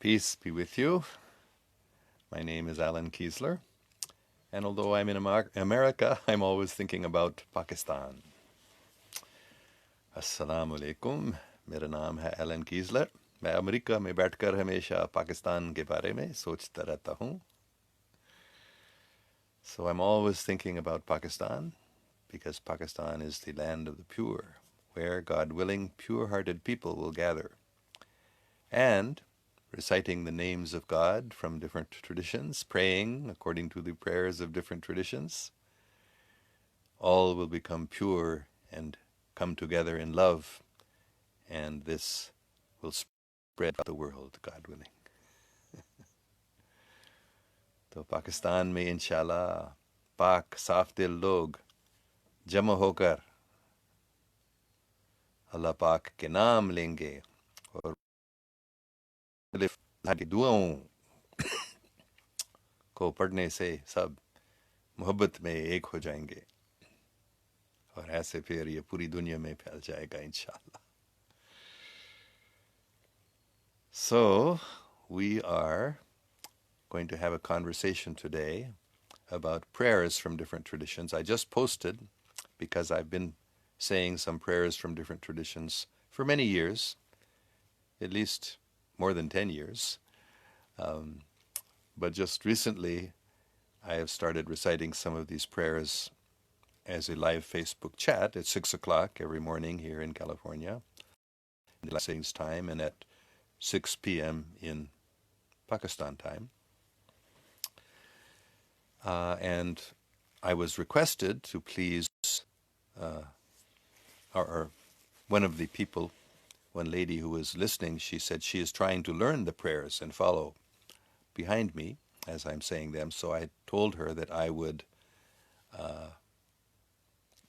Peace be with you. My name is Allan Keislar, and although I'm in America, I'm always thinking about Pakistan. Assalamu alaikum. मेरा नाम है Elon कीज़लर. मैं America में बैठकर हमेशा पाकिस्तान के बारे में सोचता रहता हूँ. So I'm always thinking about Pakistan because Pakistan is the land of the pure, where, God willing, pure-hearted people will gather. And reciting the names of God from different traditions, praying according to the prayers of different traditions, all will become pure and come together in love, and this will spread the world, God willing. तो पाकिस्तान में इंशाल्लाह पाक साफ दिल लोग जमा होकर अल्लाह पाक के नाम लेंगे और दुआओं को पढ़ने से सब मोहब्बत में एक हो जाएंगे और ऐसे फिर ये पूरी दुनिया में फैल जाएगा इंशाल्लाह. So we are going to have a conversation today about prayers from different traditions. I just posted, because I've been saying some prayers from different traditions for many years, at least more than 10 years. But just recently, I have started reciting some of these prayers as a live Facebook chat at 6 o'clock every morning here in California, in the blessings time, and at 6 p.m. in Pakistan time. And I was requested to please, or one of the people, one lady who was listening, she said she is trying to learn the prayers and follow behind me as I'm saying them. So I told her that I would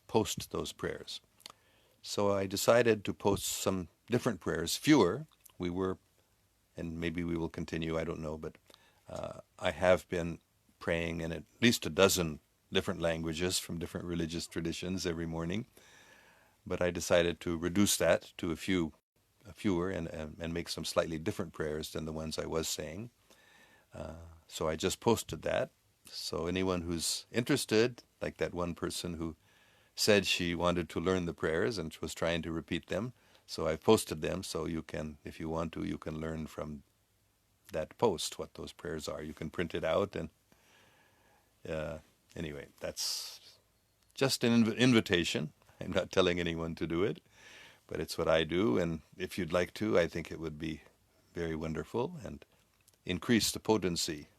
post those prayers. So I decided to post some different prayers, fewer. We were, and maybe we will continue, I don't know, but I have been praying in at least a dozen different languages from different religious traditions every morning. But I decided to reduce that to fewer and make some slightly different prayers than the ones I was saying. So I just posted that. So anyone who's interested, like that one person who said she wanted to learn the prayers and was trying to repeat them, so I've posted them, so you can, if you want to, you can learn from that post what those prayers are. You can print it out, and anyway, that's just an invitation. I'm not telling anyone to do it, but it's what I do, and if you'd like to, I think it would be very wonderful and increase the potency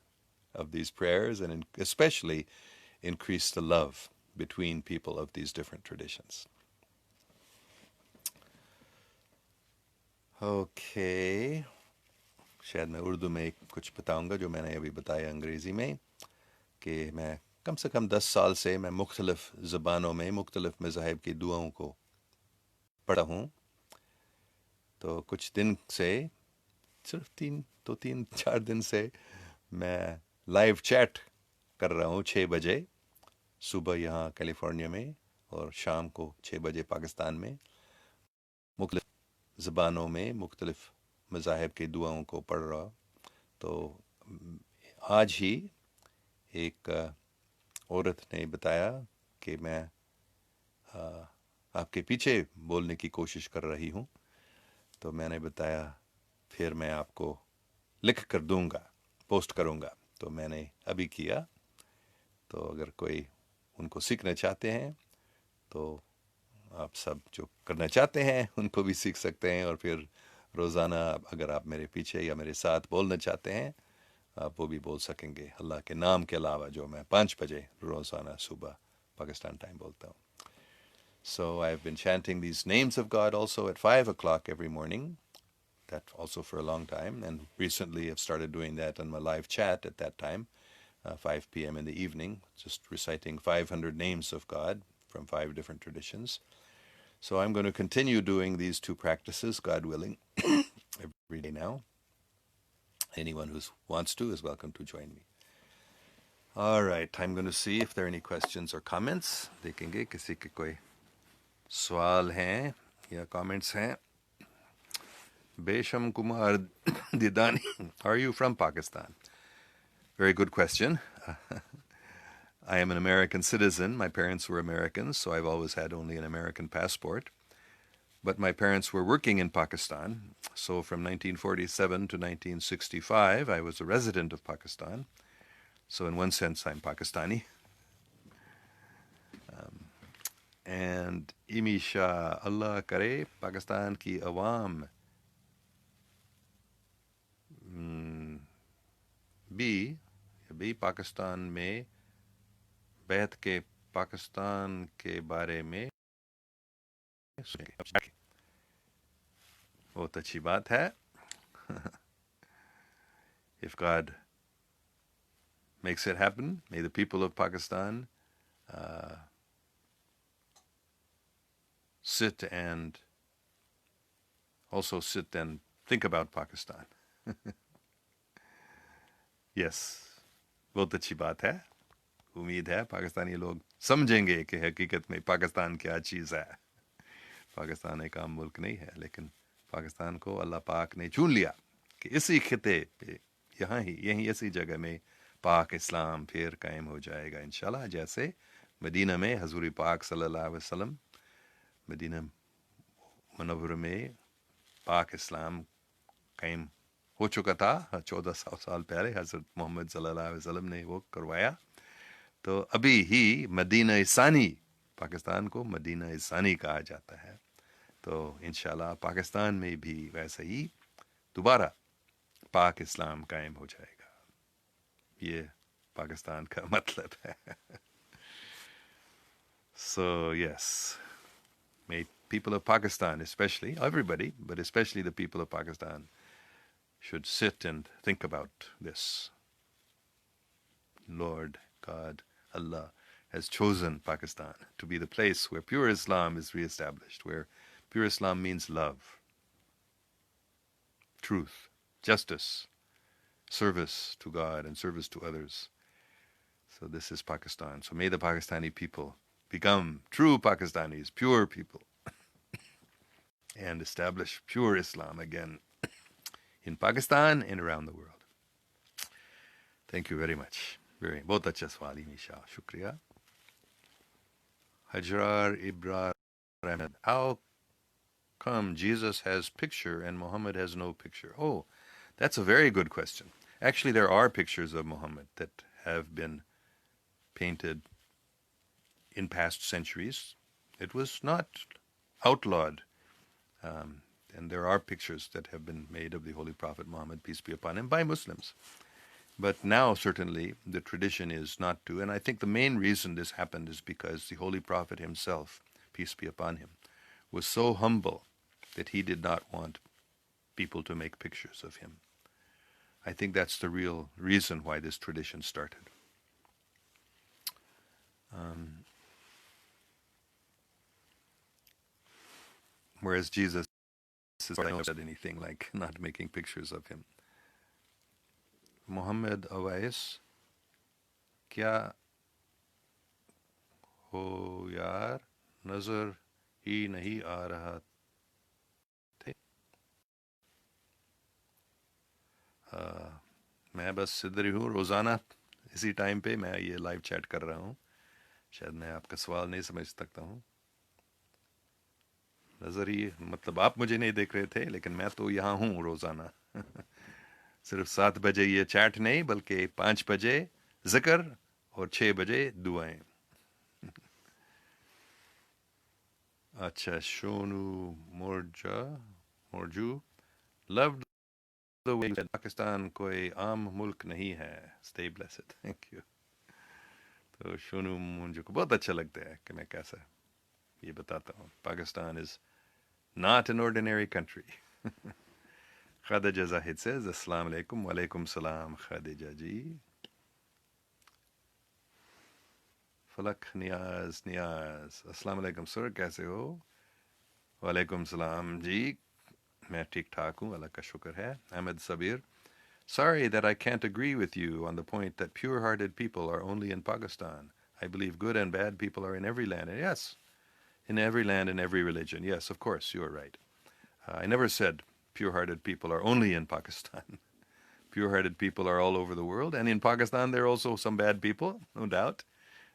of these prayers, and especially increase the love between people of these different traditions. Okay. शायद मैं उर्दू में कुछ बताऊंगा जो मैंने अभी बताया अंग्रेज़ी में, कि मैं कम से कम 10 साल से मैं मुख्तलिफ़ ज़बानों में मुख्तलिफ़ मज़ाहिब की दुआओं को पढ़ा हूँ. तो कुछ दिन से, सिर्फ 3-4 दिन से मैं लाइव चैट कर रहा हूँ 6 बजे सुबह यहाँ कैलिफोर्निया में और शाम को 6 बजे पाकिस्तान में, मुख्तलिफ़ ज़बानों में मुख्तलिफ़ मज़ाहिब की दुआओं को पढ़ रहा. तो आज ही एक औरत ने बताया कि मैं आपके पीछे बोलने की कोशिश कर रही हूँ. तो मैंने बताया फिर मैं आपको लिख कर दूंगा, पोस्ट करूँगा. तो मैंने अभी किया. तो अगर कोई उनको सीखना चाहते हैं तो आप सब जो करना चाहते हैं उनको भी सीख सकते हैं, और फिर रोज़ाना अगर आप मेरे पीछे या मेरे साथ बोलना चाहते हैं आप वो भी बोल सकेंगे, अल्लाह के नाम के अलावा, जो मैं 5 बजे रोज़ाना सुबह पाकिस्तान टाइम बोलता हूँ. So I've been chanting these names of God also at 5 o'clock every morning, that also for a long time, and recently I've started doing that on my live chat at that time, 5 p.m. in the evening, just reciting 500 names of God from 5 different traditions. So I'm going to continue doing these 2 practices, God willing, every day now. Anyone who wants to is welcome to join me. All right, I'm going to see if there are any questions or comments. देखेंगे किसी के कोई सवाल हैं या comments हैं. Besham Kumar Didani, are you from Pakistan? Very good question. I am an American citizen. My parents were Americans, so I've always had only an American passport. But my parents were working in Pakistan, so from 1947 to 1965, I was a resident of Pakistan. So in one sense, I'm Pakistani. And Imisha Allah Kare, Pakistan ki awam भी पाकिस्तान में बैठ के पाकिस्तान के बारे में सुनेंगे। बहुत अच्छी बात है. If God makes it happen, may the people of Pakistan sit and think about Pakistan. Yes, बहुत अच्छी बात है. उम्मीद है पाकिस्तानी लोग समझेंगे कि हकीकत में पाकिस्तान क्या चीज़ है. पाकिस्तान एक आम मुल्क नहीं है, लेकिन पाकिस्तान को अल्लाह पाक ने चुन लिया कि इसी खिते पे यहीं इसी जगह में पाक इस्लाम फिर कायम हो जाएगा इंशाल्लाह. जैसे मदीना में हजूर पाक सल्लल्लाहु अलैहि वसल्लम, मदीना मुनव्वरा में पाक इस्लाम कायम हो चुका था 1400 साल पहले. हज़रत मोहम्मद सल्लल्लाहु अलैहि वसल्लम ने वो करवाया. तो अभी ही मदीना इसानी, पाकिस्तान को मदीना इसानी कहा जाता है. तो इंशाल्लाह पाकिस्तान में भी वैसे ही दोबारा पाक इस्लाम कायम हो जाएगा. ये पाकिस्तान का मतलब है. So yes, may people of Pakistan, especially, everybody, but especially the people of Pakistan, should sit and think about this. Lord God, Allah, has chosen Pakistan to be the place where pure Islam is reestablished, where pure Islam means love, truth, justice, service to God and service to others. So this is Pakistan. So may the Pakistani people become true Pakistanis, pure people, and establish pure Islam again in Pakistan and around the world. Thank you very much. बहुत अच्छा सवाल ही निशा, शुक्रिया. Hajrar Ibrahim, how come Jesus has picture and Muhammad has no picture? Oh, that's a very good question. Actually, there are pictures of Muhammad that have been painted in past centuries. It was not outlawed. And there are pictures that have been made of the Holy Prophet Muhammad, peace be upon him, by Muslims. But now, certainly, the tradition is not to. And I think the main reason this happened is because the Holy Prophet himself, peace be upon him, was so humble that he did not want people to make pictures of him. I think that's the real reason why this tradition started. Whereas Jesus never said anything like not making pictures of him. Muhammad Awais, क्या हो यार, नजर ही नहीं आ रहा थे. मैं बस इधर ही हूँ रोज़ाना इसी टाइम पे मैं ये लाइव चैट कर रहा हूँ. शायद मैं आपका सवाल नहीं समझ सकता हूँ. नज़र ही मतलब आप मुझे नहीं देख रहे थे, लेकिन मैं तो यहाँ हूँ रोज़ाना. सिर्फ 7 बजे ये चैट नहीं, बल्कि 5 बजे जिक्र और 6 बजे दुआएं. अच्छा, Shonu मोरजू, loved the way you said Pakistan कोई आम मुल्क नहीं है. Stay blessed. Thank you. तो शोनू मुझे को बहुत अच्छा लगता है कि मैं कैसा ये बताता हूँ. Pakistan is not an ordinary country. Khadija Zahid says, Assalamu alaikum. Wa alaikum salam, Khadija ji. Falak Niaz, Assalamu alaikum sir, कैसे हो? Wa alaikum salam ji. मैं ठीक ठाक हूँ, अल्लाह का शुक्र है. Ahmed Sabir, sorry that I can't agree with you on the point that pure-hearted people are only in Pakistan. I believe good and bad people are in every land. And yes, in every land and every religion. Yes, of course, you are right. I never said pure-hearted people are only in Pakistan. Pure-hearted people are all over the world, and in Pakistan there are also some bad people, no doubt.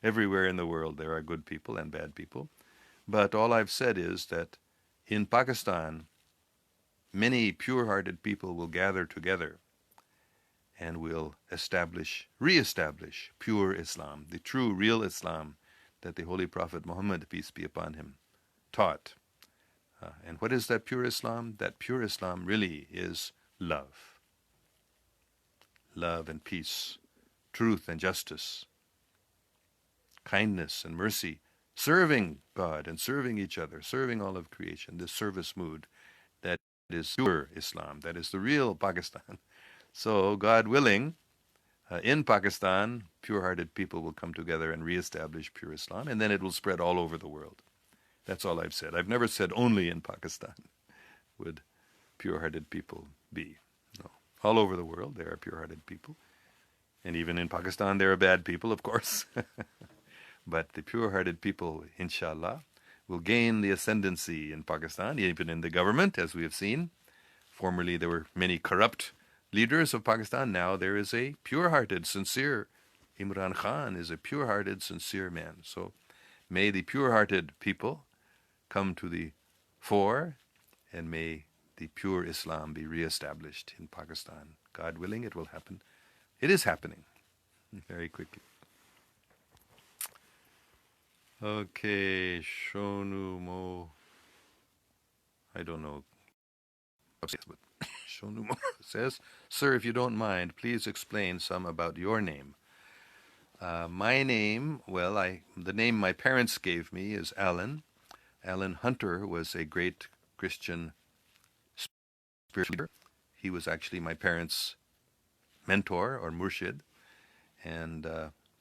Everywhere in the world there are good people and bad people. But all I've said is that in Pakistan, many pure-hearted people will gather together and will re-establish pure Islam, the true, real Islam that the Holy Prophet Muhammad, peace be upon him, taught. And what is that pure Islam? That pure Islam really is love. Love and peace, truth and justice, kindness and mercy, serving God and serving each other, serving all of creation, this service mood, that is pure Islam, that is the real Pakistan. So, God willing, in Pakistan, pure-hearted people will come together and reestablish pure Islam, and then it will spread all over the world. That's all I've said. I've never said only in Pakistan would pure-hearted people be. No. All over the world there are pure-hearted people. And even in Pakistan there are bad people, of course. But the pure-hearted people, inshallah, will gain the ascendancy in Pakistan, even in the government, as we have seen. Formerly there were many corrupt leaders of Pakistan. Now there is a pure-hearted, sincere Imran Khan is a pure-hearted, sincere man. So may the pure-hearted people come to the fore, and may the pure Islam be reestablished in Pakistan. God willing, it will happen. It is happening very quickly. Okay, Shonu Mo. I don't know. But Shonu Mo says, "Sir, if you don't mind, please explain some about your name." My name, well, the name my parents gave me is Allan. Allan Hunter was a great Christian spiritual leader. He was actually my parents' mentor or murshid, and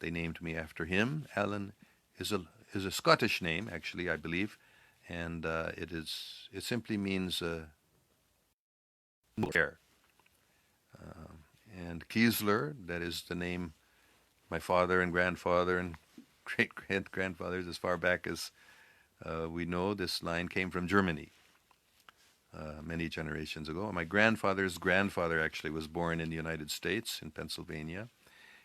they named me after him. Allan is a Scottish name, actually, I believe, and it simply means care. And Keislar, that is the name my father and grandfather and great-grandfathers, as far back as we know, this line came from Germany many generations ago. My grandfather's grandfather actually was born in the United States, in Pennsylvania.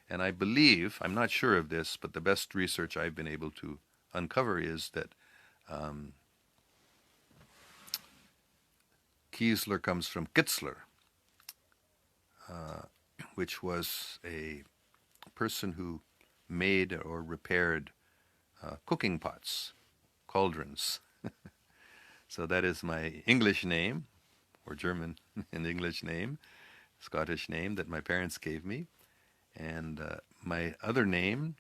And I believe, I'm not sure of this, but the best research I've been able to uncover is that Keislar comes from Keislar, which was a person who made or repaired cooking pots, cauldrons. So that is my English name, or German and English name, Scottish name that my parents gave me. And my other name,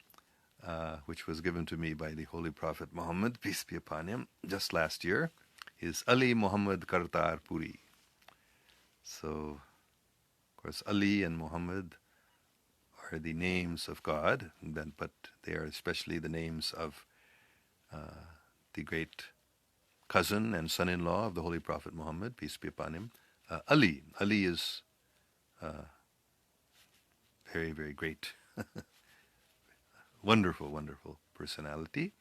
which was given to me by the Holy Prophet Muhammad, peace be upon him, just last year, is Ali Muhammad Kartarpuri. So, of course, Ali and Muhammad are the names of God, but they are especially the names of the great cousin and son-in-law of the Holy Prophet Muhammad, peace be upon him, Ali. Ali is very, very great, wonderful, wonderful personality.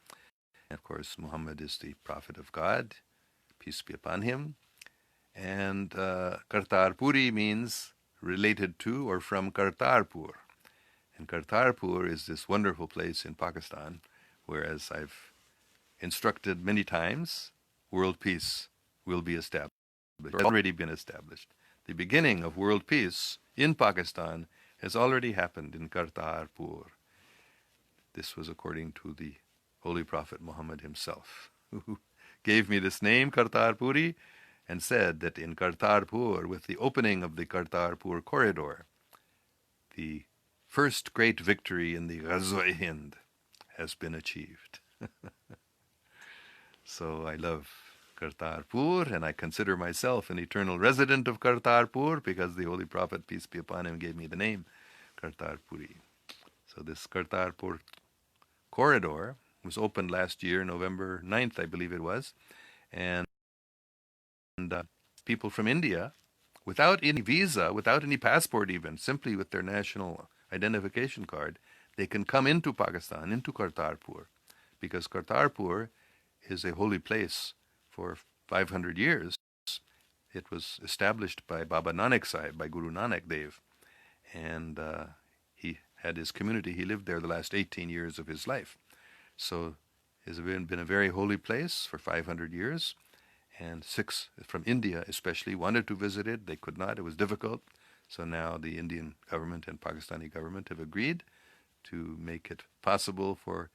And of course, Muhammad is the Prophet of God, peace be upon him. And Kartarpuri means related to or from Kartarpur. And Kartarpur is this wonderful place in Pakistan, where, as I've instructed many times, world peace will be established. It has already been established. The beginning of world peace in Pakistan has already happened in Kartarpur. This was according to the Holy Prophet Muhammad himself, who gave me this name, Kartarpuri, and said that in Kartarpur, with the opening of the Kartarpur corridor, the first great victory in the Ghazwa-e-Hind has been achieved. So I love Kartarpur, and I consider myself an eternal resident of Kartarpur because the Holy Prophet, peace be upon him, gave me the name Kartarpuri. So this Kartarpur corridor was opened last year, November 9th, I believe it was, and people from India, without any visa, without any passport even, simply with their national identification card, they can come into Pakistan, into Kartarpur, because Kartarpur is a holy place for 500 years, It was established by Baba Nanak Sahib, by Guru Nanak Dev, and he had his community. He lived there the last 18 years of his life. So it's been a very holy place for 500 years, and Sikhs from India especially wanted to visit it. They could not. It was difficult. So now the Indian government and Pakistani government have agreed to make it possible for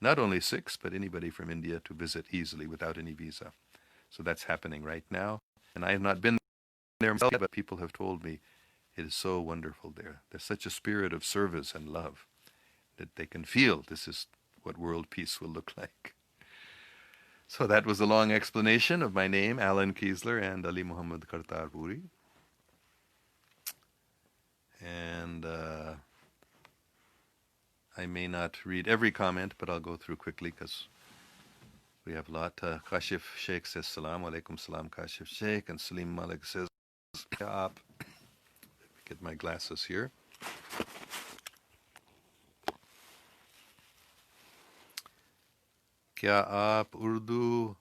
not only Sikhs, but anybody from India to visit easily without any visa. So that's happening right now. And I have not been there myself, but people have told me it is so wonderful there. There's such a spirit of service and love that they can feel this is what world peace will look like. So that was a long explanation of my name, Allan Keislar and Ali Muhammad Kartarpuri. And I may not read every comment, but I'll go through quickly because we have a lot. Kashif Sheikh says, Salam alaikum, salam Kashif Sheikh. And Salim Malik says, Let me get my glasses here. क्या आप उर्दू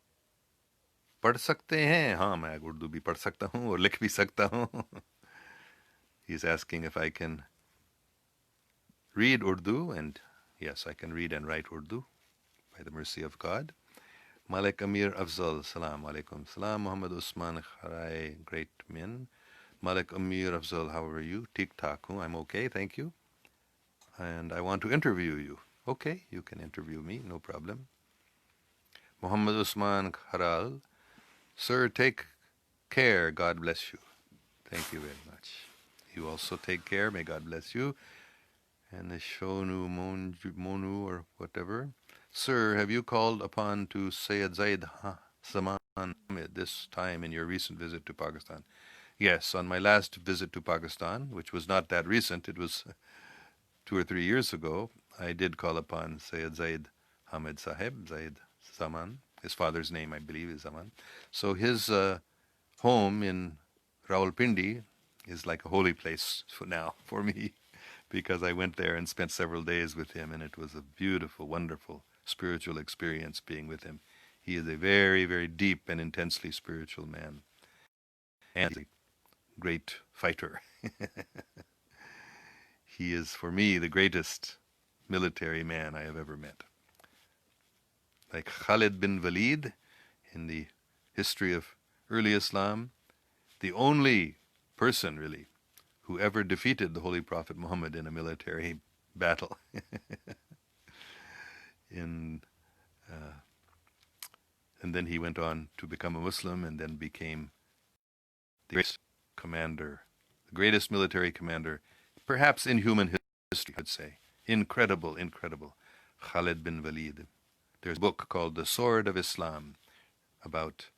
पढ़ सकते हैं? हाँ, मैं उर्दू भी पढ़ सकता हूँ और लिख भी सकता हूँ. He's asking if I can read Urdu, and yes, I can read and write Urdu by the mercy of God. Malik Amir Afzal, Salam alaikum. Salam Muhammad Usman Kharai, great men. Malik Amir Afzal, how are you? Tik tak hu, I'm okay, thank you. And I want to interview you. Okay, you can interview me, no problem. Muhammad Usman Kharal, sir, take care, God bless you. Thank you very much. You also take care, may God bless you. And the Shonu Monu or whatever. Sir, have you called upon to Sayyid Zaid Zaman this time in your recent visit to Pakistan? Yes, on my last visit to Pakistan, which was not that recent, it was 2 or 3 years ago, I did call upon Sayyid Zaid Hamid Sahib, Zaid Zaman. His father's name, I believe, is Zaman. So his home in Rawalpindi is like a holy place for now for me, because I went there and spent several days with him, and it was a beautiful, wonderful spiritual experience being with him. He is a very, very deep and intensely spiritual man, and a great fighter. He is, for me, the greatest military man I have ever met. Like Khalid bin Walid in the history of early Islam, the only person, really, who ever defeated the Holy Prophet Muhammad in a military battle. And then he went on to become a Muslim and then became the greatest commander, the greatest military commander, perhaps in human history, I'd say. Incredible, incredible. Khalid bin Walid. There's a book called The Sword of Islam about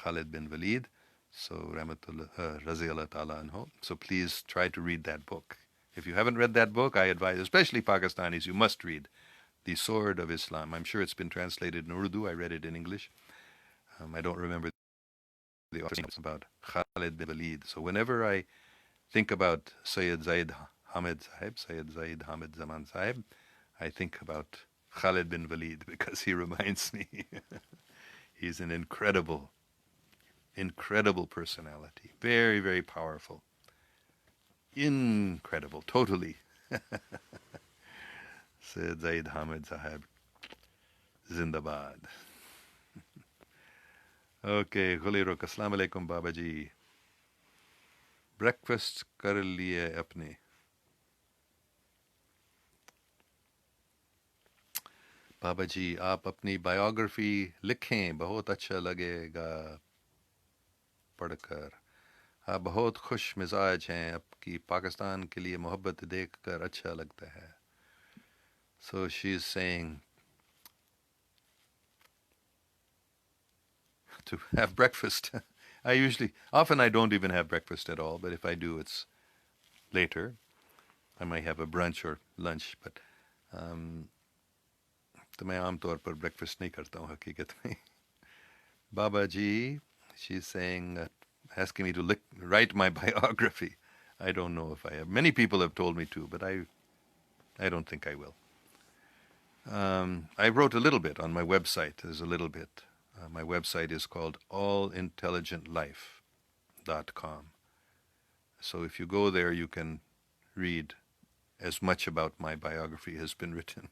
Khalid bin Walid. So, Raziyallah Ta'ala anhu. So please try to read that book. If you haven't read that book, I advise, especially Pakistanis, you must read The Sword of Islam. I'm sure it's been translated in Urdu. I read it in English. I don't remember the author. It's about Khalid bin Walid. So whenever I think about Sayyid Zaid Hamid Sahib, Sayyid Zaid Hamid Zaman Sahib, I think about Khalid bin Walid because he reminds me. He's an incredible personality. Very, very powerful. Incredible, totally. Said Zaid Hamid Sahib. Zindabad. Okay, Khuli Ruk. Assalamu alaikum, Baba Ji. Breakfast kar liye apne. बाबा जी आप अपनी biography लिखें, बहुत अच्छा लगेगा पढ़कर. आप बहुत खुश मिजाज हैं, आपकी पाकिस्तान के लिए मोहब्बत देखकर अच्छा लगता है. So she's saying to have breakfast. Often I don't even have breakfast at all, but if I do, it's later. I might have a brunch or lunch, but तो मैं आमतौर पर breakfast नहीं करता हूँ हकीकत में. Baba Ji, she's saying, asking me to write my biography. I don't know if I have. Many people have told me to, but I don't think I will. I wrote a little bit on my website. There's a little bit. My website is called All Intelligent Life. So if you go there, you can read as much about my biography has been written.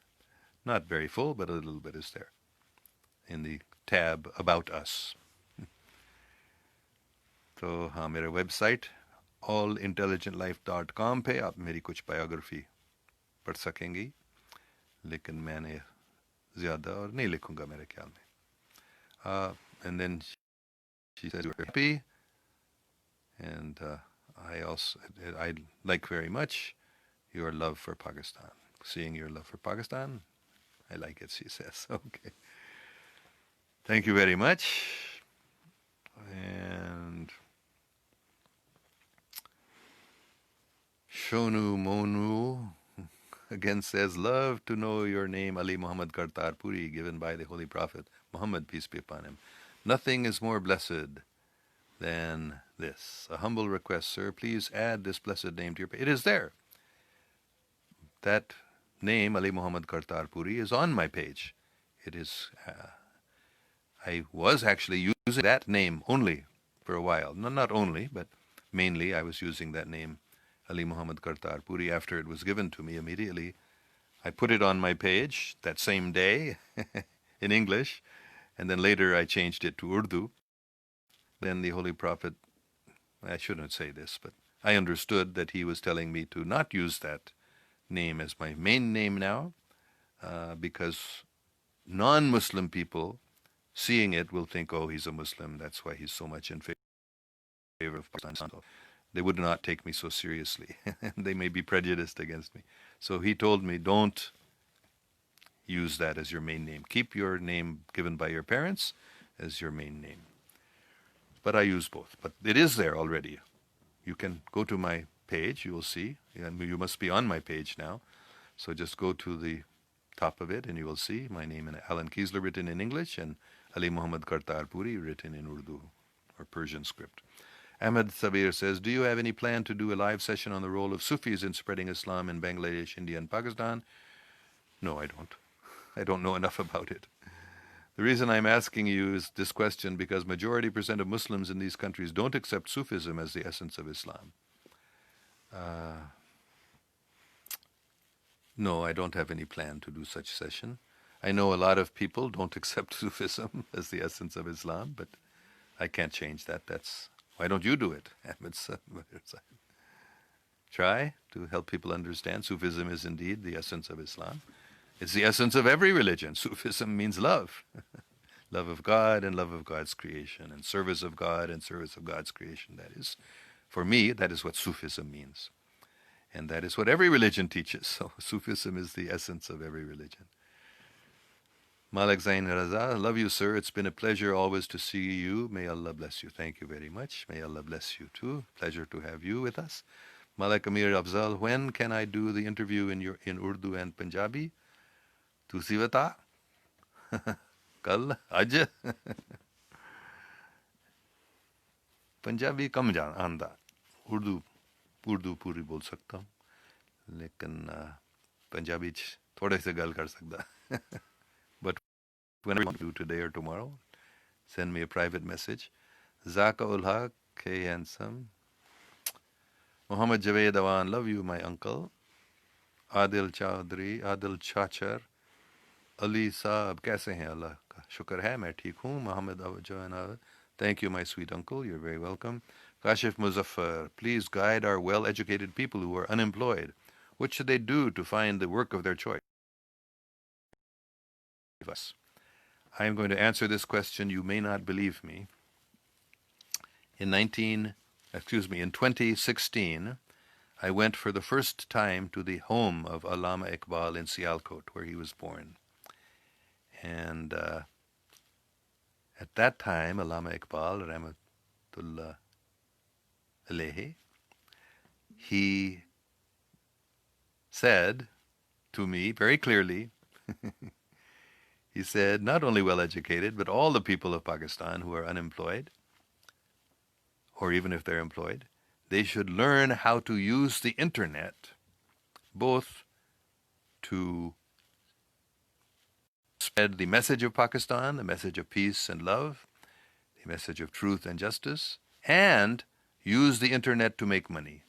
Not very full, but a little bit is there in the tab About Us. तो हाँ, मेरा website allintelligentlife.com पे आप मेरी कुछ biography पढ़ सकेंगी, लेकिन मैंने ज़्यादा और नहीं लिखूंगा मेरे ख्याल में. And then she said, "We're happy," and I like very much your love for Pakistan. Seeing your love for Pakistan, I like it, she says. Okay. Thank you very much. And Shonu Monu again says, "Love to know your name, Ali Muhammad Kartarpuri, given by the Holy Prophet Muhammad, peace be upon him. Nothing is more blessed than this. A humble request, sir, please add this blessed name to your page." It is there. That name, Ali Muhammad Kartarpuri, is on my page. It is, I was actually using that name only for a while. No, not only, but mainly I was using that name, Ali Muhammad Kartarpuri, after it was given to me immediately. I put it on my page that same day in English, and then later I changed it to Urdu. Then the Holy Prophet, I shouldn't say this, but I understood that he was telling me to not use that name as my main name now, because non-Muslim people seeing it will think, oh, he's a Muslim, that's why he's so much in favor of Pakistan. So they would not take me so seriously. They may be prejudiced against me. So he told me, don't use that as your main name. Keep your name given by your parents as your main name. But I use both. But it is there already. You can go to my page, you will see. And you must be on my page now. So just go to the top of it and you will see my name in Allan Keislar written in English and Ali Muhammad Kartarpuri written in Urdu or Persian script. Ahmed Sabir says, "Do you have any plan to do a live session on the role of Sufis in spreading Islam in Bangladesh, India, and Pakistan?" No, I don't. I don't know enough about it. The reason I'm asking you is this question because majority % of Muslims in these countries don't accept Sufism as the essence of Islam. No, I don't have any plan to do such session. I know a lot of people don't accept Sufism as the essence of Islam, but I can't change that. Why don't you do it, Ahmed? Try to help people understand Sufism is indeed the essence of Islam. It's the essence of every religion. Sufism means love. Love of God and love of God's creation, and service of God and service of God's creation. That is, for me, that is what Sufism means. And that is what every religion teaches. So Sufism is the essence of every religion. Malik Zain Raza, love you, sir. It's been a pleasure always to see you. May Allah bless you. Thank you very much. May Allah bless you too. Pleasure to have you with us. Malik Amir Afzal, when can I do the interview in Urdu and Punjabi? Tusi bata? Kal? Aj? Punjabi kam aanda. Urdu पूरी बोल सकता हूँ, लेकिन पंजाबी थोड़े से गल कर सकता. But whenever you want to do today or tomorrow, send me a private message. Zaka ul Haq, hey handsome. Muhammad Javed Awan, love you my uncle. Adil Chaudhry, Adil Chachar, Ali Saab, कैसे हैं? अल्लाह का शुक्र है मैं ठीक हूँ. Muhammad Awajan, thank you my sweet uncle, you're very welcome. Kashif Muzaffar, please guide our well-educated people who are unemployed. What should they do to find the work of their choice? I am going to answer this question. You may not believe me. In 2016, I went for the first time to the home of Allama Iqbal in Sialkot, where he was born. And at that time, Allama Iqbal, Rahmatullah alayhi, he said to me very clearly, he said, not only well-educated, but all the people of Pakistan who are unemployed, or even if they're employed, they should learn how to use the internet, both to spread the message of Pakistan, the message of peace and love, the message of truth and justice, and use the internet to make money.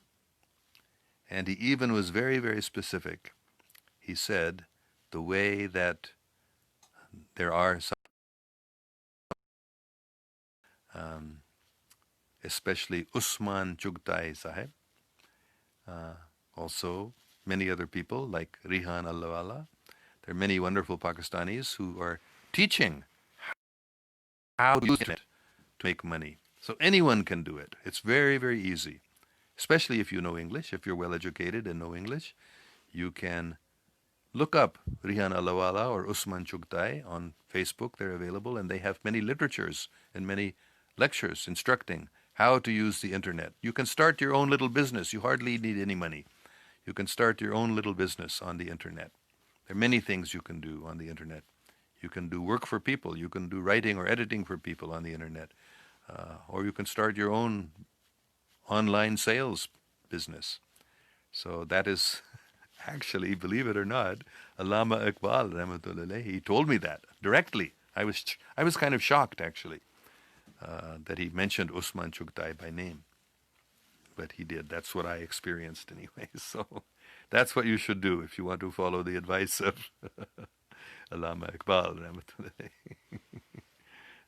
And he even was very, very specific. He said the way that there are some, especially Usman Chugtai Sahib, also many other people like Rihan Allawala. There are many wonderful Pakistanis who are teaching how to use it to make money. So anyone can do it. It's very, very easy, especially if you know English. If you're well educated and know English, you can look up Rihan Allawala or Usman Chugtai on Facebook. They're available, and they have many literatures and many lectures instructing how to use the internet. You can start your own little business. You hardly need any money. You can start your own little business on the internet. There are many things you can do on the internet. You can do work for people. You can do writing or editing for people on the internet. Or you can start your own online sales business. So that is actually, believe it or not, Allama Iqbal, rahmatullah, he told me that directly. I was kind of shocked, actually, that he mentioned Usman Chugtai by name. But he did. That's what I experienced anyway. So that's what you should do if you want to follow the advice of Allama Iqbal, rahmatullah.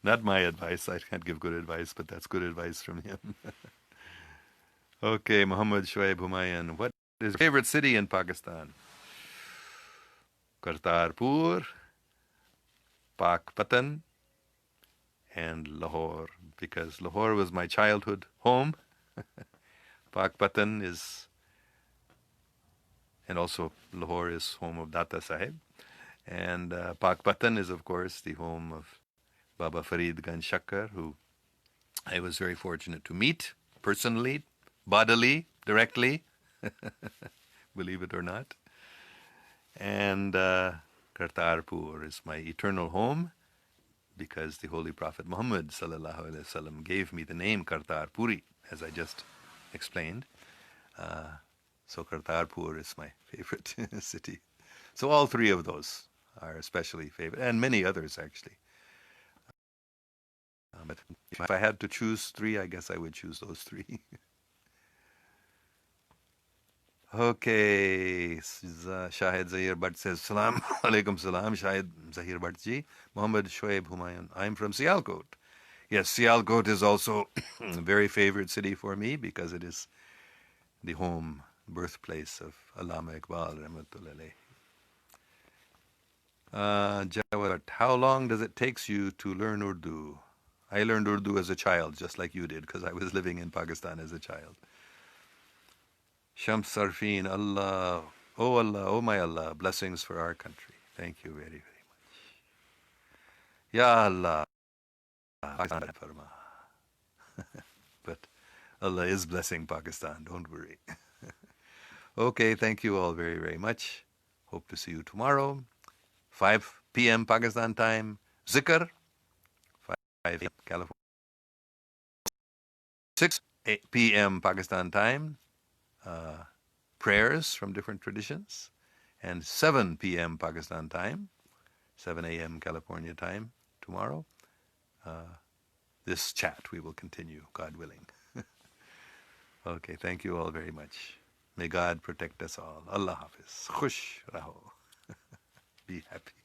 Not my advice. I can't give good advice, but that's good advice from him. Okay, Muhammad Shoaib Humayun. What is your favorite city in Pakistan? Kartarpur, Pakpatan, and Lahore, because Lahore was my childhood home. Pakpatan is, and also Lahore is home of Data Sahib. And Pakpatan is, of course, the home of Baba Farid Ganj Shakkar, who I was very fortunate to meet personally, bodily, directly, believe it or not. And Kartarpur is my eternal home because the Holy Prophet Muhammad sallallahu alaihi wasallam gave me the name Kartarpuri, as I just explained. So Kartarpur is my favorite city. So all three of those are especially favorite, and many others actually. But if I had to choose three, I guess I would choose those three. Okay, Shahid Zahir Bhatt says, Salam alaikum salam, Shahid Zahir Bhatt ji. Muhammad Shoaib Humayun. I'm from Sialkot. Yes, Sialkot is also a very favorite city for me because it is the home, birthplace of Allama Iqbal, rahmatullah alayhi. Jawad, how long does it take you to learn Urdu? I learned Urdu as a child, just like you did, because I was living in Pakistan as a child. Shams Sarfin, Allah, oh my Allah, blessings for our country. Thank you very, very much. Ya Allah, Pakistan farma. But Allah is blessing Pakistan, don't worry. Okay, thank you all very, very much. Hope to see you tomorrow. 5 p.m. Pakistan time, Zikr, 5 p.m. California. 6 p.m. Pakistan time, prayers from different traditions, and 7 p.m. Pakistan time, 7 a.m. California time tomorrow. This chat we will continue, God willing. Okay, thank you all very much. May God protect us all. Allah Hafiz. Khush raho. Be happy.